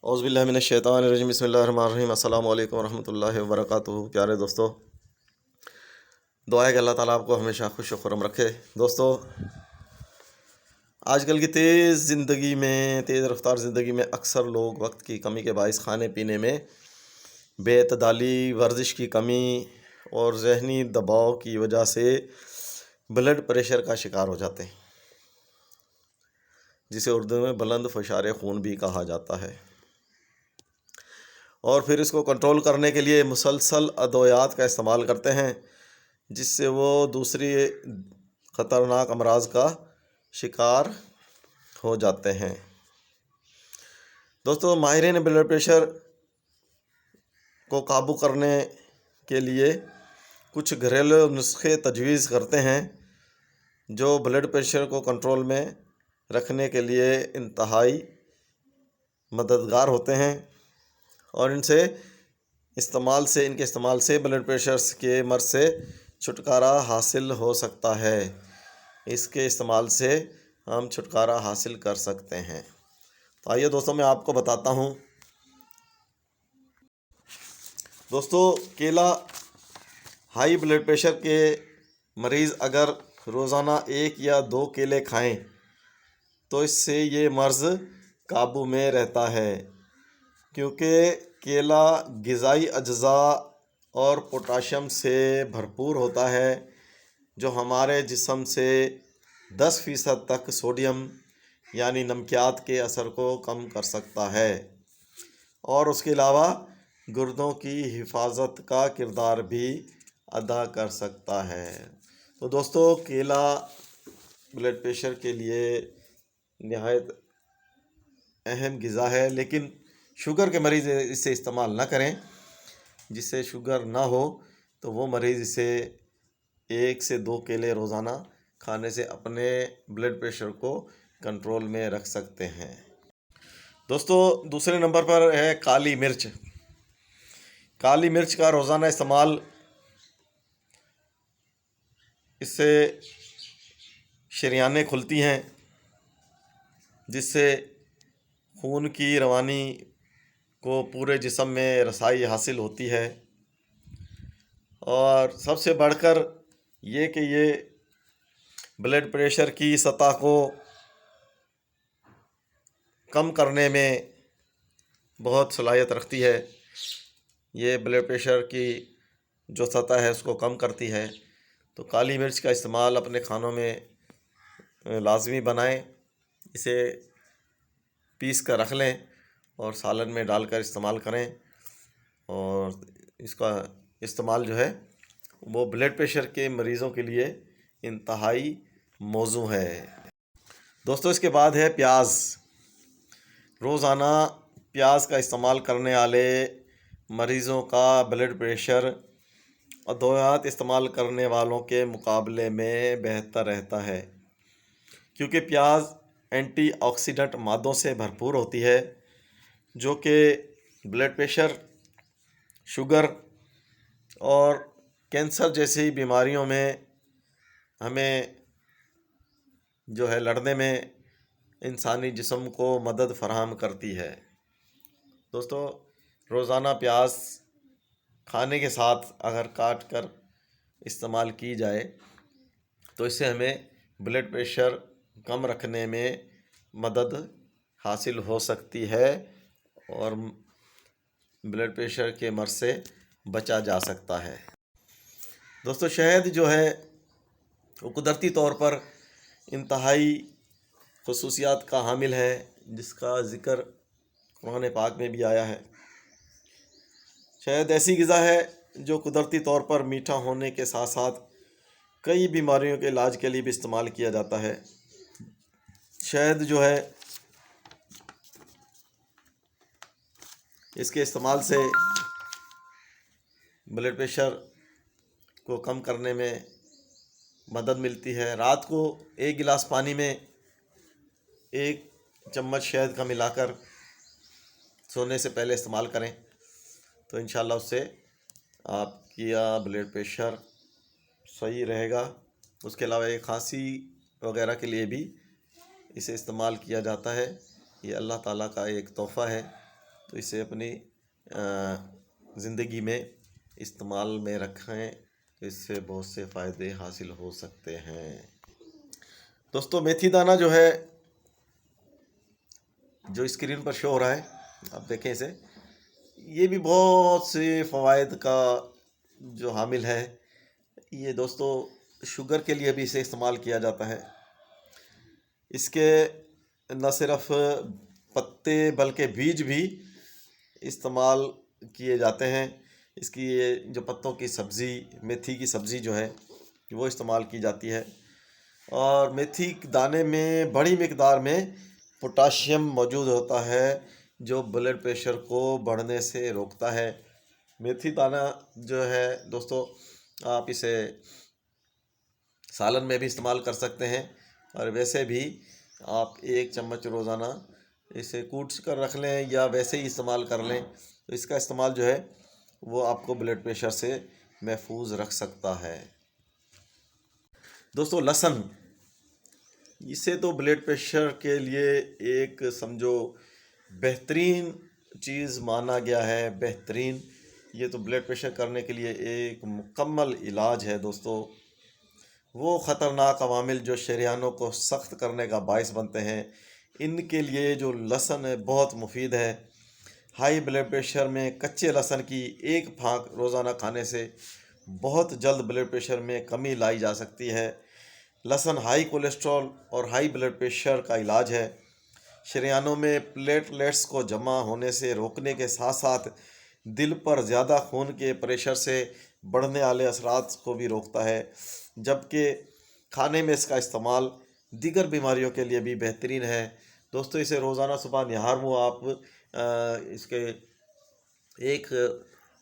اعوذ باللہ من الشیطان الرجیم، بسم اللہ الرحمن الرحیم۔ السلام علیکم ورحمۃ اللہ وبرکاتہ۔ پیارے دوستو، دعا ہے کہ اللہ تعالیٰ آپ کو ہمیشہ خوش و خرم رکھے۔ دوستو، آج کل کی تیز رفتار زندگی میں اکثر لوگ وقت کی کمی کے باعث کھانے پینے میں بے اعتدالی، ورزش کی کمی اور ذہنی دباؤ کی وجہ سے بلڈ پریشر کا شکار ہو جاتے ہیں، جسے اردو میں بلند فشار خون بھی کہا جاتا ہے، اور پھر اس کو کنٹرول کرنے کے لیے مسلسل ادویات کا استعمال کرتے ہیں، جس سے وہ دوسری خطرناک امراض کا شکار ہو جاتے ہیں۔ دوستو، ماہرین بلڈ پریشر کو قابو کرنے کے لیے کچھ گھریلو نسخے تجویز کرتے ہیں جو بلڈ پریشر کو کنٹرول میں رکھنے کے لیے انتہائی مددگار ہوتے ہیں، اور ان کے استعمال سے بلڈ پریشر کے مرض سے چھٹکارا حاصل ہو سکتا ہے۔ اس کے استعمال سے ہم چھٹکارا حاصل کر سکتے ہیں۔ تو آئیے دوستوں، میں آپ کو بتاتا ہوں۔ دوستو، کیلا ہائی بلڈ پریشر کے مریض اگر روزانہ 1 یا 2 کیلے کھائیں تو اس سے یہ مرض قابو میں رہتا ہے، کیونکہ کیلا غذائی اجزاء اور پوٹاشیم سے بھرپور ہوتا ہے، جو ہمارے جسم سے 10% تک سوڈیم یعنی نمکیات کے اثر کو کم کر سکتا ہے، اور اس کے علاوہ گردوں کی حفاظت کا کردار بھی ادا کر سکتا ہے۔ تو دوستو، کیلا بلڈ پریشر کے لیے نہایت اہم غذا ہے، لیکن شوگر کے مریض اسے استعمال نہ کریں۔ جس سے شوگر نہ ہو تو وہ مریض اسے 1 سے 2 کیلے روزانہ کھانے سے اپنے بلڈ پریشر کو کنٹرول میں رکھ سکتے ہیں۔ دوستو، دوسرے نمبر پر ہے کالی مرچ۔ کالی مرچ کا روزانہ استعمال اس سے شریانیں کھلتی ہیں، جس سے خون کی روانی کو پورے جسم میں رسائی حاصل ہوتی ہے، اور سب سے بڑھ کر یہ کہ یہ بلڈ پریشر کی سطح کو کم کرنے میں بہت صلاحیت رکھتی ہے۔ یہ بلڈ پریشر کی جو سطح ہے اس کو کم کرتی ہے، تو کالی مرچ کا استعمال اپنے کھانوں میں لازمی بنائیں۔ اسے پیس کر رکھ لیں اور سالن میں ڈال کر استعمال کریں، اور اس کا استعمال جو ہے وہ بلڈ پریشر کے مریضوں کے لیے انتہائی موزوں ہے۔ دوستو، اس کے بعد ہے پیاز۔ روزانہ پیاز کا استعمال کرنے والے مریضوں کا بلڈ پریشر ادویات استعمال کرنے والوں کے مقابلے میں بہتر رہتا ہے، کیونکہ پیاز اینٹی آکسیڈنٹ مادوں سے بھرپور ہوتی ہے، جو کہ بلڈ پریشر، شوگر اور کینسر جیسی بیماریوں میں ہمیں جو ہے لڑنے میں انسانی جسم کو مدد فراہم کرتی ہے۔ دوستو، روزانہ پیاز کھانے کے ساتھ اگر کاٹ کر استعمال کی جائے تو اس سے ہمیں بلڈ پریشر کم رکھنے میں مدد حاصل ہو سکتی ہے، اور بلڈ پریشر کے مرض سے بچا جا سکتا ہے۔ دوستو، شہد جو ہے وہ قدرتی طور پر انتہائی خصوصیات کا حامل ہے، جس کا ذکر قرآن پاک میں بھی آیا ہے۔ شہد ایسی غذا ہے جو قدرتی طور پر میٹھا ہونے کے ساتھ ساتھ کئی بیماریوں کے علاج کے لیے بھی استعمال کیا جاتا ہے۔ شہد جو ہے اس کے استعمال سے بلڈ پریشر کو کم کرنے میں مدد ملتی ہے۔ رات کو 1 گلاس پانی میں 1 چمچ شہد کا ملا کر سونے سے پہلے استعمال کریں تو انشاءاللہ اس سے آپ کا بلڈ پریشر صحیح رہے گا۔ اس کے علاوہ کھانسی وغیرہ کے لیے بھی اسے استعمال کیا جاتا ہے۔ یہ اللہ تعالیٰ کا ایک تحفہ ہے تو اسے اپنی زندگی میں استعمال میں رکھیں، تو اس سے بہت سے فائدے حاصل ہو سکتے ہیں۔ دوستو میتھی دانہ جو ہے، جو اسکرین پر شو ہو رہا ہے، آپ دیکھیں اسے، یہ بھی بہت سے فوائد کا جو حامل ہے۔ یہ دوستو شوگر کے لیے بھی اسے استعمال کیا جاتا ہے۔ اس کے نہ صرف پتے بلکہ بیج بھی استعمال کیے جاتے ہیں۔ اس کی یہ جو پتوں کی سبزی، میتھی کی سبزی جو ہے وہ استعمال کی جاتی ہے، اور میتھی دانے میں بڑی مقدار میں پوٹاشیم موجود ہوتا ہے جو بلڈ پریشر کو بڑھنے سے روکتا ہے۔ میتھی دانہ جو ہے دوستو، آپ اسے سالن میں بھی استعمال کر سکتے ہیں، اور ویسے بھی آپ 1 چمچ روزانہ اسے کوٹ کر رکھ لیں یا ویسے ہی استعمال کر لیں، تو اس کا استعمال جو ہے وہ آپ کو بلڈ پریشر سے محفوظ رکھ سکتا ہے۔ دوستو لہسن، اسے تو بلڈ پریشر کے لیے ایک سمجھو بہترین چیز مانا گیا ہے، بہترین۔ یہ تو بلڈ پریشر کرنے کے لیے ایک مکمل علاج ہے دوستو۔ وہ خطرناک عوامل جو شریانوں کو سخت کرنے کا باعث بنتے ہیں، ان کے لیے جو لہسن ہے بہت مفید ہے۔ ہائی بلڈ پریشر میں کچے لہسن کی 1 پھانک روزانہ کھانے سے بہت جلد بلڈ پریشر میں کمی لائی جا سکتی ہے۔ لہسن ہائی کولیسٹرول اور ہائی بلڈ پریشر کا علاج ہے۔ شریانوں میں پلیٹلیٹس کو جمع ہونے سے روکنے کے ساتھ ساتھ دل پر زیادہ خون کے پریشر سے بڑھنے والے اثرات کو بھی روکتا ہے، جبکہ کھانے میں اس کا استعمال دیگر بیماریوں کے لیے بھی بہترین ہے۔ دوستو اسے روزانہ صبح نہار منہ آپ اس کے 1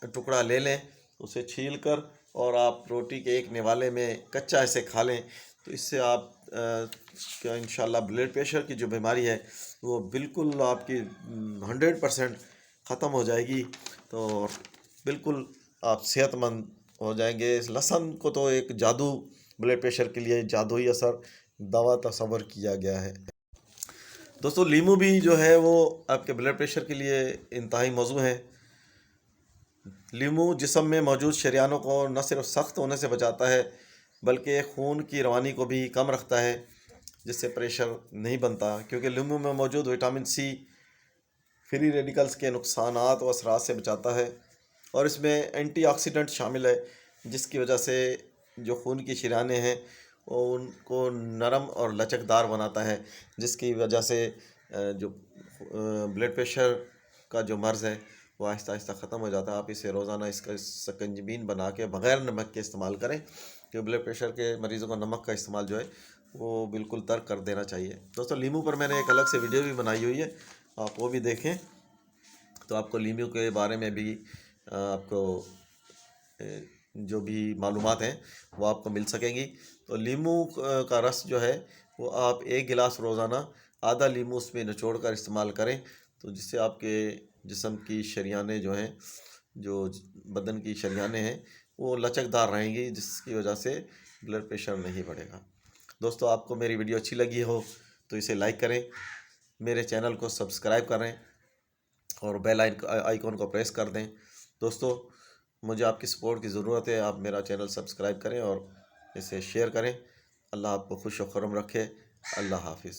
ٹکڑا لے لیں، اسے چھیل کر، اور آپ روٹی کے 1 نوالے میں کچا اسے کھا لیں، تو اس سے آپ کا انشاءاللہ بلڈ پریشر کی جو بیماری ہے وہ بالکل آپ کی 100% ختم ہو جائے گی، تو بالکل آپ صحت مند ہو جائیں گے۔ اس لہسن کو تو ایک جادو، بلڈ پریشر کے لیے جادوئی اثر دوا تصور کیا گیا ہے۔ دوستو لیمو بھی جو ہے وہ آپ کے بلڈ پریشر کے لیے انتہائی موزوں ہے۔ لیمو جسم میں موجود شریانوں کو نہ صرف سخت ہونے سے بچاتا ہے بلکہ خون کی روانی کو بھی کم رکھتا ہے، جس سے پریشر نہیں بنتا، کیونکہ لیمو میں موجود وٹامن سی فری ریڈیکلز کے نقصانات و اثرات سے بچاتا ہے، اور اس میں اینٹی آکسیڈنٹ شامل ہے، جس کی وجہ سے جو خون کی شریانیں ہیں ان کو نرم اور لچکدار بناتا ہے، جس کی وجہ سے جو بلڈ پریشر کا جو مرض ہے وہ آہستہ آہستہ ختم ہو جاتا ہے۔ آپ اسے روزانہ اس کا سکنجبین بنا کے بغیر نمک کے استعمال کریں، کہ بلڈ پریشر کے مریضوں کو نمک کا استعمال جو ہے وہ بالکل ترک کر دینا چاہیے۔ دوستو لیمو پر میں نے ایک الگ سے ویڈیو بھی بنائی ہوئی ہے، آپ وہ بھی دیکھیں، تو آپ کو لیمو کے بارے میں بھی آپ کو جو بھی معلومات ہیں وہ آپ کو مل سکیں گی۔ تو لیمو کا رس جو ہے وہ آپ 1 گلاس روزانہ آدھا لیمو اس میں نچوڑ کر استعمال کریں، تو جس سے آپ کے جسم کی شریانیں جو ہیں، جو بدن کی شریانیں ہیں، وہ لچکدار رہیں گی، جس کی وجہ سے بلڈ پریشر نہیں بڑھے گا۔ دوستو آپ کو میری ویڈیو اچھی لگی ہو تو اسے لائک کریں، میرے چینل کو سبسکرائب کریں، اور بیل آئیکن کو پریس کر دیں۔ دوستو مجھے آپ کی سپورٹ کی ضرورت ہے، آپ میرا چینل سبسکرائب کریں اور اسے شیئر کریں۔ اللہ آپ کو خوش و خرم رکھے۔ اللہ حافظ۔